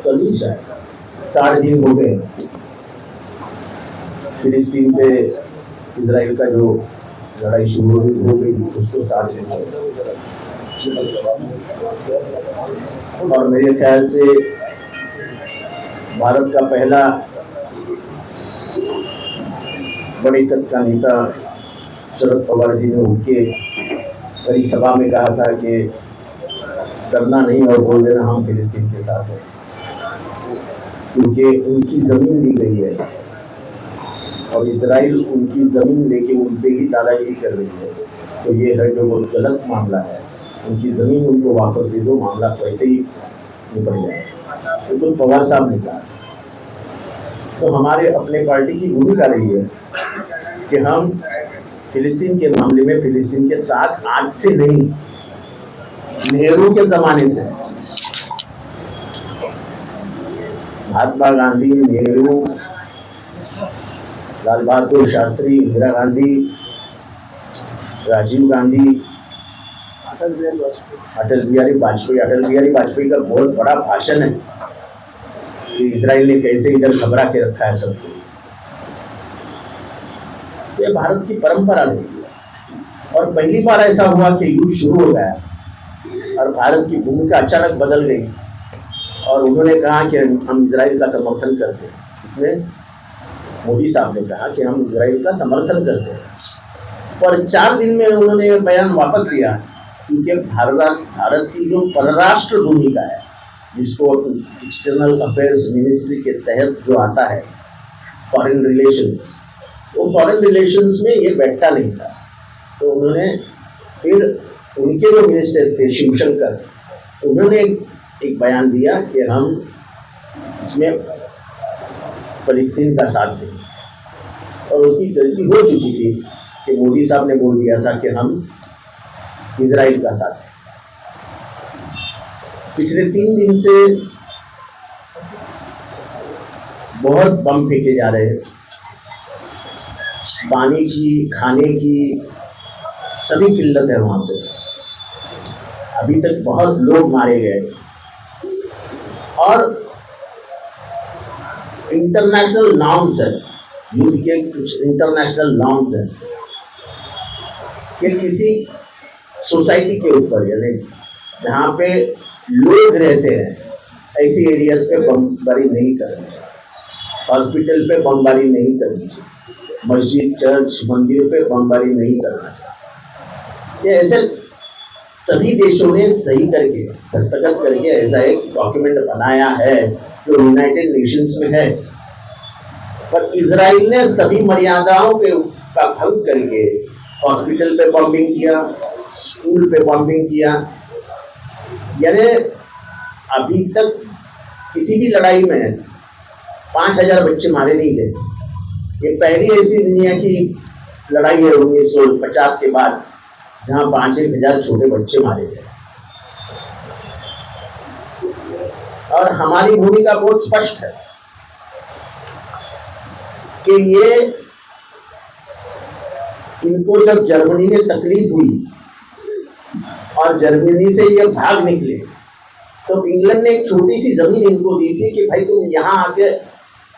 कल ही शायद 60 दिन हो गए फिलिस्तीन पे इजराइल का जो लड़ाई शुरू हो गई उसको 60 दिन हो गए। और मेरे ख्याल से भारत का पहला बड़े कद का नेता शरद पवार जी ने उठ के बड़ी सभा में कहा था कि डरना नहीं और बोल देना हम फिलिस्तीन के साथ हैं, क्योंकि उनकी ज़मीन ली गई है और इजराइल उनकी ज़मीन लेके उन पर ही दादागिरी कर रही है। तो ये है जो बहुत गलत मामला है, उनकी ज़मीन उनको वापस दे दो, मामला तो ऐसे ही निपट जाए। तो पवार साहब ने कहा। तो हमारे अपने पार्टी की भूमिका रही है कि हम फिलिस्तीन के मामले में फिलिस्तीन के साथ आज से नहीं, नेहरू के ज़माने से, महात्मा गांधी, नेहरू, लाल बहादुर शास्त्री, इंदिरा गांधी, राजीव गांधी, अटल बिहारी वाजपेयी का बहुत बड़ा भाषण है कि इजराइल ने कैसे इधर घबरा के रखा है सबको। ये भारत की परंपरा रही है और पहली बार ऐसा हुआ कि युद्ध शुरू हो गया और भारत की भूमिका अचानक बदल गई और उन्होंने कहा कि हम इजराइल का समर्थन करते हैं। इसमें मोदी साहब ने कहा कि हम इजराइल का समर्थन करते हैं, पर 4 दिन में उन्होंने बयान वापस लिया, क्योंकि भारत की जो परराष्ट्र भूमिका है, जिसको एक्सटर्नल अफेयर्स मिनिस्ट्री के तहत जो आता है फॉरेन रिलेशंस, वो फॉरेन रिलेशंस में ये बैठता नहीं था। तो उन्होंने फिर उनके जो मिनिस्टर थे शिवशंकर, उन्होंने एक बयान दिया कि हम इसमें फिलिस्तीन का साथ देंगे। और उसकी गलती हो चुकी थी कि मोदी साहब ने बोल दिया था कि हम इजराइल का साथ देंगे। पिछले 3 दिन से बहुत बम फेंके जा रहे हैं, पानी की, खाने की सभी किल्लत है वहाँ पे। अभी तक बहुत लोग मारे गए और इंटरनेशनल नॉर्म्स है, युद्ध के कुछ इंटरनेशनल नॉर्म्स हैं कि किसी सोसाइटी के ऊपर, यानी जहाँ पे लोग रहते हैं, ऐसी एरियाज पे बमबारी नहीं करनी चाहिए, हॉस्पिटल पे बमबारी नहीं करनी चाहिए, मस्जिद, चर्च, मंदिर पे बमबारी नहीं करना चाहिए। ये ऐसे सभी देशों ने सही करके, दस्तखत करके ऐसा एक डॉक्यूमेंट बनाया है जो यूनाइटेड नेशंस में है। पर इजराइल ने सभी मर्यादाओं का भंग करके हॉस्पिटल पे बॉम्बिंग किया, स्कूल पे बॉम्बिंग किया। यानी अभी तक किसी भी लड़ाई में 5000 बच्चे मारे नहीं गए। ये पहली ऐसी दुनिया की लड़ाई है 1950 के बाद जहां 5000 छोटे बच्चे मारे गए। और हमारी भूमिका बहुत स्पष्ट है कि ये इनको जब जर्मनी में तकलीफ हुई और जर्मनी से ये भाग निकले, तो इंग्लैंड ने एक छोटी सी जमीन इनको दी थी कि भाई तुम यहाँ आके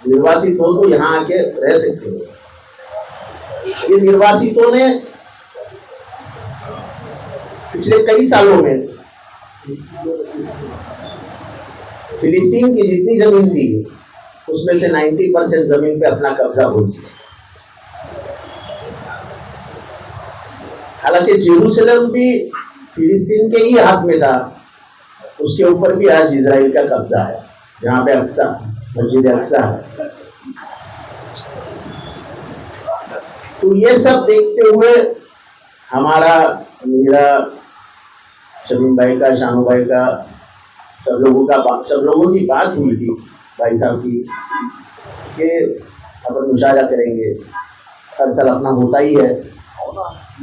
निर्वासित हो तो यहाँ आके रह सकते हो। ये निर्वासितों ने पिछले कई सालों में फिलिस्तीन की जितनी जमीन थी उसमें से 90% जमीन पे अपना कब्जा हो गया। हालांकि जेरूसलम भी फिलिस्तीन के ही हाथ में था, उसके ऊपर भी आज इजराइल का कब्जा है, जहाँ पे अक्सा, मस्जिद अक्सा है। तो ये सब देखते हुए हमारा, मेरा, शमीम भाई का, शानू भाई का, सब लोगों की बात हुई थी भाई साहब की कि अपन मुशावरा करेंगे। हर साल अपना होता ही है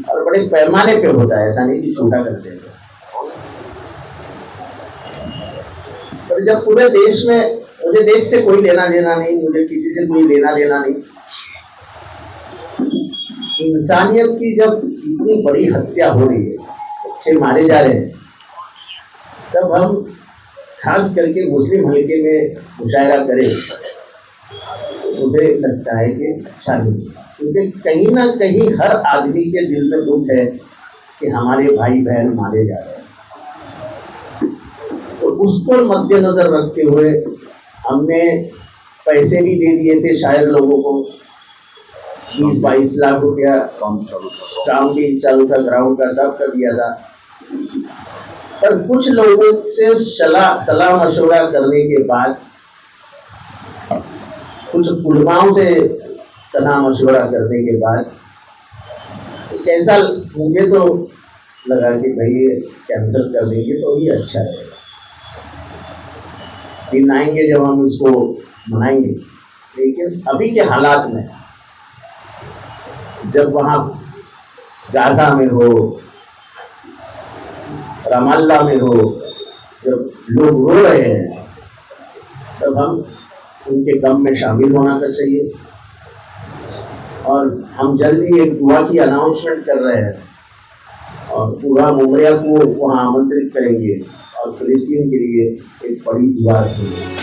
और बड़े पैमाने पे होता है, ऐसा नहीं कि छोटा करते हैं। पर जब पूरे देश में, मुझे देश से कोई लेना देना नहीं, मुझे किसी से कोई लेना देना नहीं, इंसानियत की जब इतनी बड़ी हत्या हो रही है, बच्चे मारे जा रहे हैं, तब हम खास करके मुस्लिम हल्के में मुशायरा करें तो मुझे लगता है कि अच्छा नहीं, क्योंकि कहीं ना कहीं हर आदमी के दिल में दुख है कि हमारे भाई बहन मारे जा रहे हैं। तो उसको मद्देनजर रखते हुए हमने पैसे भी दे दिए थे शायर लोगों को, 20-22 लाख रुपया, काम भी चालू था, ग्राउंड का सब कर दिया था। पर कुछ लोगों से सलाह मशवरा करने के बाद, कुछ उलमाओं से सलाह मशवरा करने के बाद कैसा मुझे तो लगा कि भाई कैंसिल कर देंगे तो ही अच्छा रहेगा। दिन आएंगे जब हम उसको मनाएंगे, लेकिन अभी के हालात में जब वहाँ गाजा में हो, रामल्ला में हो, जब लोग रो रहे हैं, तब हम उनके गम में शामिल होना तो चाहिए। और हम जल्दी एक दुआ की अनाउंसमेंट कर रहे हैं और पूरा मुमरिया को वहाँ आमंत्रित करेंगे और फिलिस्तीन के लिए एक बड़ी दुआ रखेंगे।